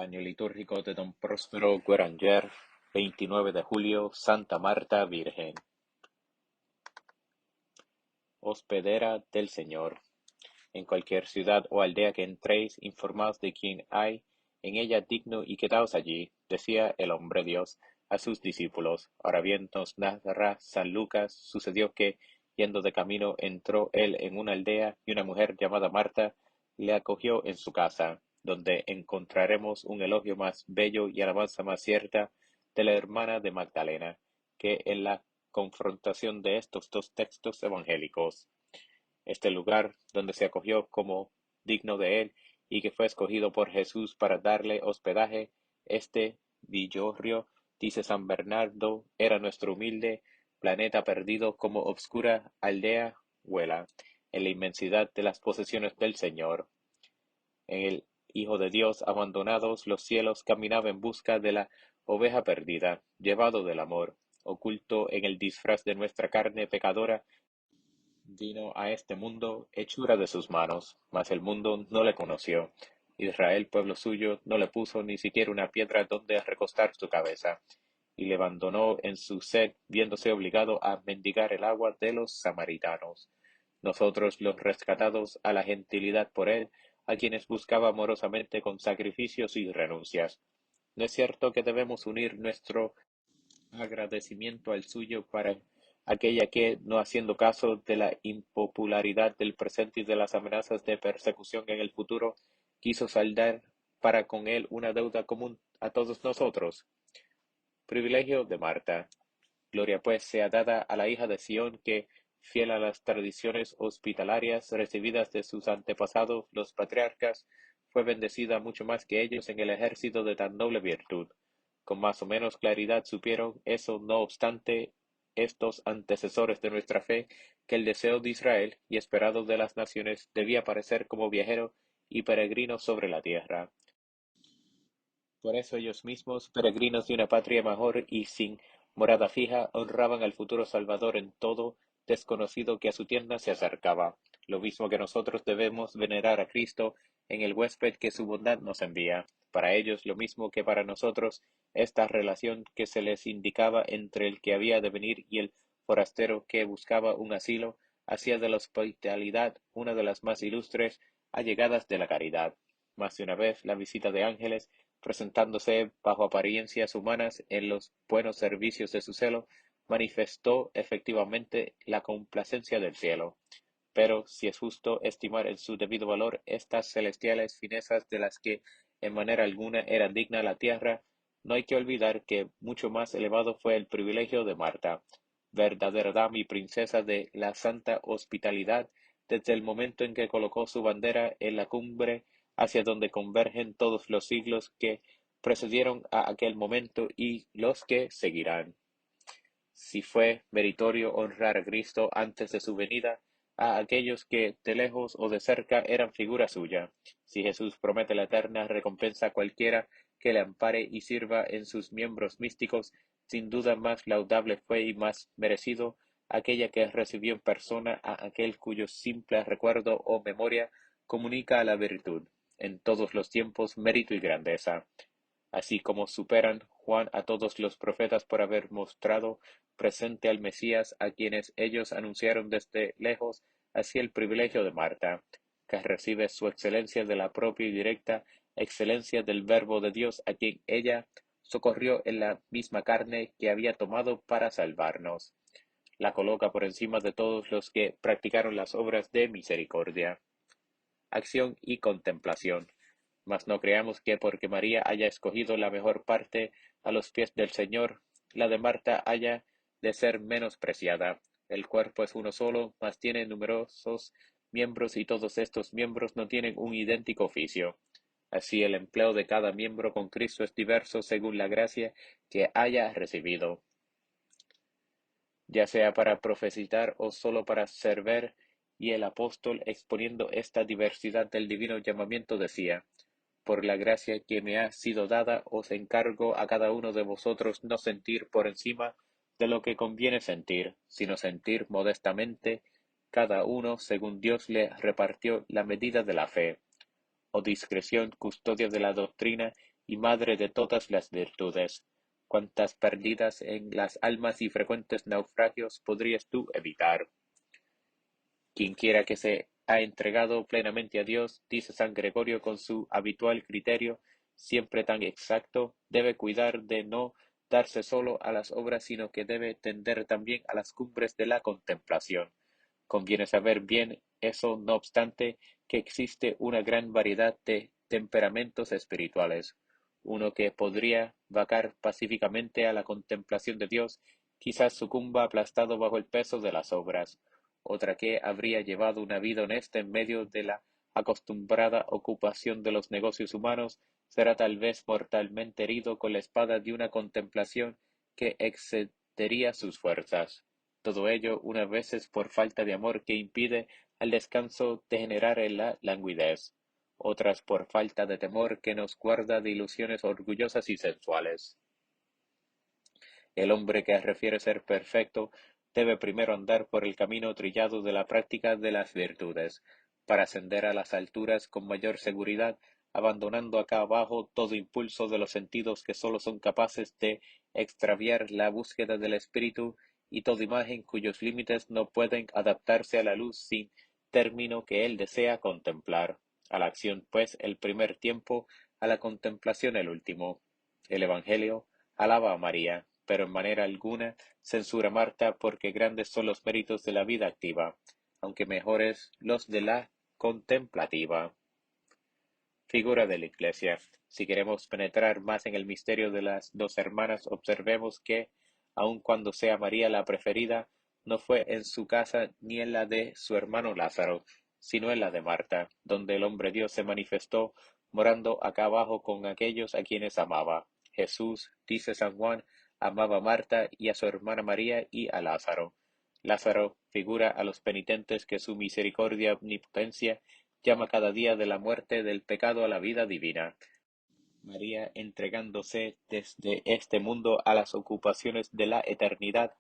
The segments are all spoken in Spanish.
Año litúrgico de Don Próspero Gueranger, 29 de julio, Santa Marta Virgen. Hospedera del Señor. En cualquier ciudad o aldea que entréis, informaos de quién hay en ella digno y quedaos allí, decía el hombre Dios a sus discípulos. Ahora bien nos narra San Lucas, sucedió que, yendo de camino, entró él en una aldea y una mujer llamada Marta le acogió en su casa, donde encontraremos un elogio más bello y alabanza más cierta de la hermana de Magdalena, que en la confrontación de estos dos textos evangélicos. Este lugar donde se acogió como digno de él y que fue escogido por Jesús para darle hospedaje, este villorrio, dice San Bernardo, era nuestro humilde planeta perdido como obscura aldea huela en la inmensidad de las posesiones del Señor. En el Hijo de Dios, abandonados los cielos, caminaba en busca de la oveja perdida, llevado del amor, oculto en el disfraz de nuestra carne pecadora. Vino a este mundo hechura de sus manos, mas el mundo no le conoció. Israel, pueblo suyo, no le puso ni siquiera una piedra donde recostar su cabeza, y le abandonó en su sed, viéndose obligado a mendigar el agua de los samaritanos. Nosotros, los rescatados a la gentilidad por él, a quienes buscaba amorosamente con sacrificios y renuncias. ¿No es cierto que debemos unir nuestro agradecimiento al suyo para aquella que, no haciendo caso de la impopularidad del presente y de las amenazas de persecución en el futuro, quiso saldar para con él una deuda común a todos nosotros? Privilegio de Marta. Gloria pues sea dada a la hija de Sión que, fiel a las tradiciones hospitalarias recibidas de sus antepasados los patriarcas, fue bendecida mucho más que ellos en el ejército de tan noble virtud. Con más o menos claridad supieron eso, no obstante, estos antecesores de nuestra fe, que el deseo de Israel y esperado de las naciones debía parecer como viajero y peregrino sobre la tierra. Por eso ellos mismos, peregrinos de una patria mejor y sin morada fija, honraban al futuro Salvador en todo desconocido que a su tienda se acercaba, lo mismo que nosotros debemos venerar a Cristo en el huésped que su bondad nos envía. Para ellos, lo mismo que para nosotros, esta relación que se les indicaba entre el que había de venir y el forastero que buscaba un asilo, hacía de la hospitalidad una de las más ilustres allegadas de la caridad. Más de una vez la visita de ángeles, presentándose bajo apariencias humanas en los buenos servicios de su celo, manifestó efectivamente la complacencia del cielo. Pero si es justo estimar en su debido valor estas celestiales finezas de las que en manera alguna era digna la tierra, no hay que olvidar que mucho más elevado fue el privilegio de Marta, verdadera dama y princesa de la santa hospitalidad, desde el momento en que colocó su bandera en la cumbre hacia donde convergen todos los siglos que precedieron a aquel momento y los que seguirán. Si fue meritorio honrar a Cristo antes de su venida, a aquellos que de lejos o de cerca eran figura suya. Si Jesús promete la eterna recompensa a cualquiera que le ampare y sirva en sus miembros místicos, sin duda más laudable fue y más merecido aquella que recibió en persona a aquel cuyo simple recuerdo o memoria comunica a la virtud, en todos los tiempos, mérito y grandeza. Así como superan Juan a todos los profetas por haber mostrado presente al Mesías a quienes ellos anunciaron desde lejos, así el privilegio de Marta, que recibe su excelencia de la propia y directa excelencia del Verbo de Dios a quien ella socorrió en la misma carne que había tomado para salvarnos. La coloca por encima de todos los que practicaron las obras de misericordia. Acción y contemplación. Mas no creamos que porque María haya escogido la mejor parte a los pies del Señor, la de Marta haya de ser menospreciada. El cuerpo es uno solo, mas tiene numerosos miembros y todos estos miembros no tienen un idéntico oficio. Así el empleo de cada miembro con Cristo es diverso según la gracia que haya recibido, ya sea para profetizar o solo para servir, y el apóstol, exponiendo esta diversidad del divino llamamiento, decía: por la gracia que me ha sido dada, os encargo a cada uno de vosotros no sentir por encima de lo que conviene sentir, sino sentir modestamente, cada uno según Dios le repartió la medida de la fe, o discreción, custodia de la doctrina, y madre de todas las virtudes. ¿Cuántas pérdidas en las almas y frecuentes naufragios podrías tú evitar? Quienquiera que se ha entregado plenamente a Dios, dice San Gregorio con su habitual criterio, siempre tan exacto, debe cuidar de no darse solo a las obras, sino que debe tender también a las cumbres de la contemplación. Conviene saber bien eso, no obstante, que existe una gran variedad de temperamentos espirituales. Uno que podría vagar pacíficamente a la contemplación de Dios, quizás sucumba aplastado bajo el peso de las obras. Otra que habría llevado una vida honesta en medio de la acostumbrada ocupación de los negocios humanos, será tal vez mortalmente herido con la espada de una contemplación que excedería sus fuerzas. Todo ello unas veces por falta de amor que impide al descanso degenerar en la languidez, otras por falta de temor que nos guarda de ilusiones orgullosas y sensuales. El hombre que refiere ser perfecto debe primero andar por el camino trillado de la práctica de las virtudes, para ascender a las alturas con mayor seguridad, abandonando acá abajo todo impulso de los sentidos que sólo son capaces de extraviar la búsqueda del espíritu y toda imagen cuyos límites no pueden adaptarse a la luz sin término que él desea contemplar. A la acción, pues, el primer tiempo, a la contemplación el último. El Evangelio alaba a María, pero en manera alguna censura a Marta, porque grandes son los méritos de la vida activa, aunque mejores los de la contemplativa. Figura de la Iglesia. Si queremos penetrar más en el misterio de las dos hermanas, observemos que, aun cuando sea María la preferida, no fue en su casa ni en la de su hermano Lázaro, sino en la de Marta, donde el hombre Dios se manifestó, morando acá abajo con aquellos a quienes amaba. Jesús, dice San Juan, amaba a Marta y a su hermana María y a Lázaro. Lázaro figura a los penitentes que su misericordia omnipotencia llama cada día de la muerte del pecado a la vida divina. María entregándose desde este mundo a las ocupaciones de la eternidad.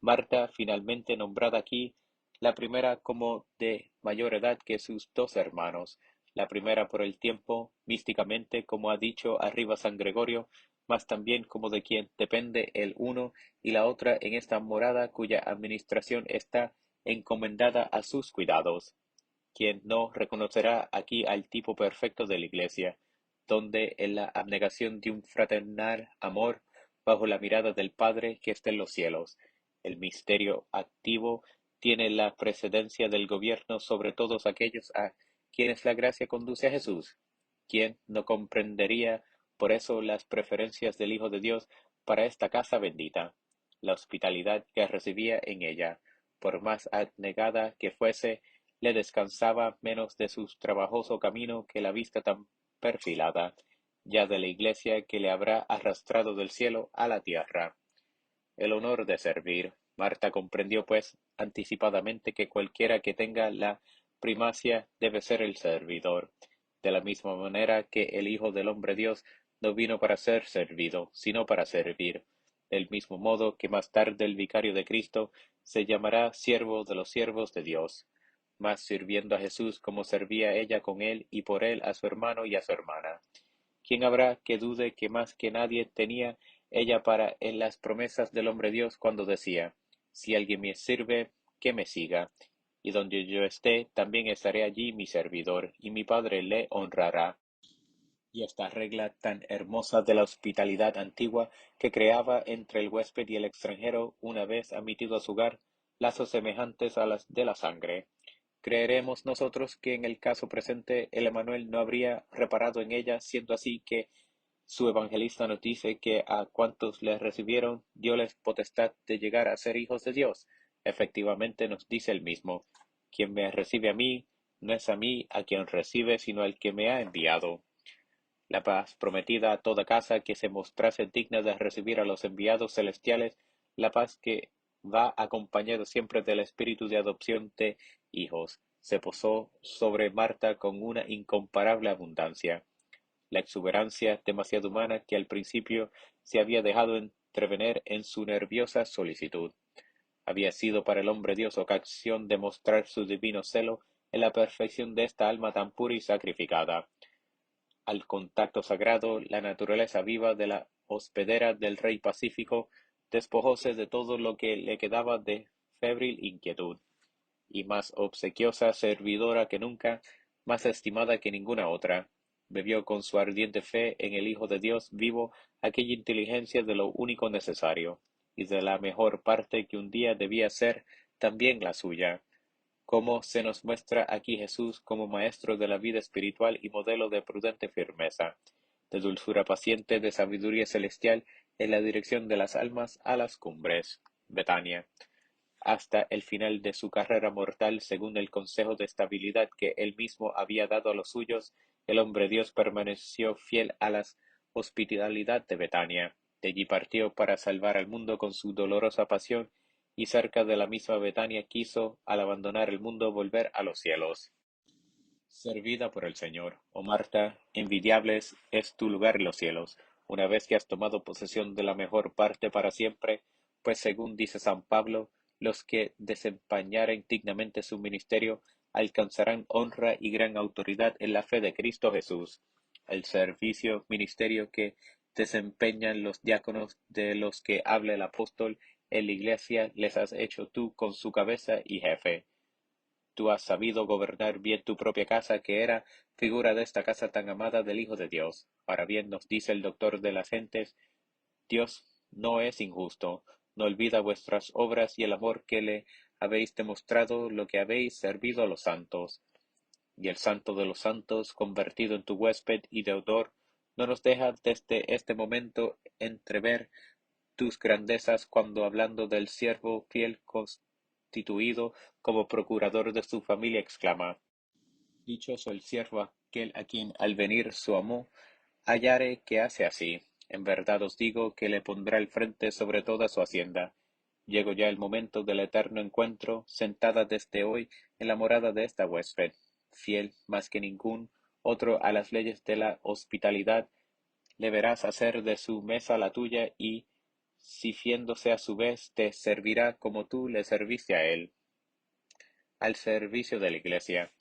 Marta, finalmente nombrada aquí, la primera como de mayor edad que sus dos hermanos, la primera por el tiempo, místicamente, como ha dicho arriba San Gregorio, mas también como de quien depende el uno y la otra en esta morada cuya administración está encomendada a sus cuidados. Quien no reconocerá aquí al tipo perfecto de la Iglesia, donde en la abnegación de un fraternal amor, bajo la mirada del Padre que está en los cielos, el misterio activo tiene la precedencia del gobierno sobre todos aquellos a quienes la gracia conduce a Jesús. ¿Quién no comprendería por eso las preferencias del Hijo de Dios para esta casa bendita? La hospitalidad que recibía en ella, por más abnegada que fuese, le descansaba menos de su trabajoso camino que la vista tan perfilada ya de la Iglesia que le habrá arrastrado del cielo a la tierra. El honor de servir. Marta comprendió, pues, anticipadamente que cualquiera que tenga la primacia debe ser el servidor, de la misma manera que el Hijo del Hombre Dios no vino para ser servido, sino para servir, del mismo modo que más tarde el vicario de Cristo se llamará siervo de los siervos de Dios, mas sirviendo a Jesús como servía ella con él y por él a su hermano y a su hermana. ¿Quién habrá que dude que más que nadie tenía ella para en las promesas del hombre Dios cuando decía, si alguien me sirve, que me siga, y donde yo esté, también estaré allí mi servidor, y mi Padre le honrará? Y esta regla tan hermosa de la hospitalidad antigua que creaba entre el huésped y el extranjero, una vez admitido a su hogar, lazos semejantes a las de la sangre. Creeremos nosotros que en el caso presente el Emanuel no habría reparado en ella, siendo así que su evangelista nos dice que a cuantos le recibieron dioles potestad de llegar a ser hijos de Dios. Efectivamente nos dice el mismo, quien me recibe a mí, no es a mí a quien recibe, sino al que me ha enviado. La paz prometida a toda casa que se mostrase digna de recibir a los enviados celestiales, la paz que va acompañada siempre del espíritu de adopción de hijos, se posó sobre Marta con una incomparable abundancia. La exuberancia demasiado humana que al principio se había dejado entrevener en su nerviosa solicitud, había sido para el hombre Dios ocasión de mostrar su divino celo en la perfección de esta alma tan pura y sacrificada. al contacto sagrado, la naturaleza viva de la hospedera del rey pacífico despojóse de todo lo que le quedaba de febril inquietud, y más obsequiosa servidora que nunca, más estimada que ninguna otra, bebió con su ardiente fe en el Hijo de Dios vivo aquella inteligencia de lo único necesario, y de la mejor parte que un día debía ser también la suya, como se nos muestra aquí Jesús como maestro de la vida espiritual y modelo de prudente firmeza, de dulzura paciente, de sabiduría celestial en la dirección de las almas a las cumbres. Betania, hasta el final de su carrera mortal, según el consejo de estabilidad que él mismo había dado a los suyos, el hombre Dios permaneció fiel a la hospitalidad de Betania. De allí partió para salvar al mundo con su dolorosa pasión, y cerca de la misma Betania quiso, al abandonar el mundo, volver a los cielos. Servida por el Señor, oh Marta, envidiables es tu lugar en los cielos, una vez que has tomado posesión de la mejor parte para siempre, pues según dice San Pablo, los que desempeñaren dignamente su ministerio alcanzarán honra y gran autoridad en la fe de Cristo Jesús. El servicio ministerio que desempeñan los diáconos, de los que habla el apóstol en la iglesia, les has hecho tú con su cabeza y jefe. Tú has sabido gobernar bien tu propia casa, que era figura de esta casa tan amada del Hijo de Dios. Ahora bien, nos dice el doctor de las gentes, Dios no es injusto, no olvida vuestras obras y el amor que le habéis demostrado, lo que habéis servido a los santos. Y el santo de los santos, convertido en tu huésped y deudor, no nos deja desde este momento entrever tus grandezas cuando hablando del siervo fiel constituido como procurador de su familia exclama, dichoso el siervo aquel a quien al venir su amo hallare que hace así. En verdad os digo que le pondrá el frente sobre toda su hacienda. Llegó ya el momento del eterno encuentro, sentada desde hoy en la morada de esta huésped, fiel más que ningún otro a las leyes de la hospitalidad, le verás hacer de su mesa la tuya y, sirviéndose a su vez, te servirá como tú le serviste a él, al servicio de la Iglesia.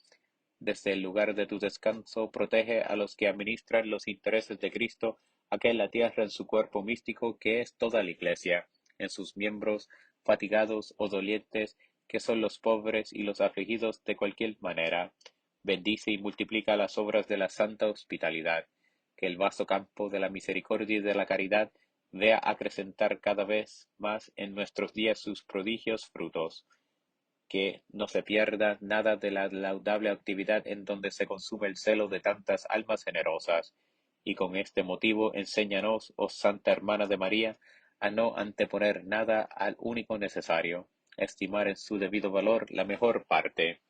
Desde el lugar de tu descanso protege a los que administran los intereses de Cristo acá en la tierra en su cuerpo místico que es toda la Iglesia, en sus miembros fatigados o dolientes, que son los pobres y los afligidos de cualquier manera. Bendice y multiplica las obras de la santa hospitalidad, que el vasto campo de la misericordia y de la caridad vea acrecentar cada vez más en nuestros días sus prodigios frutos, que no se pierda nada de la laudable actividad en donde se consume el celo de tantas almas generosas, y con este motivo enséñanos, oh Santa Hermana de María, a no anteponer nada al único necesario, estimar en su debido valor la mejor parte.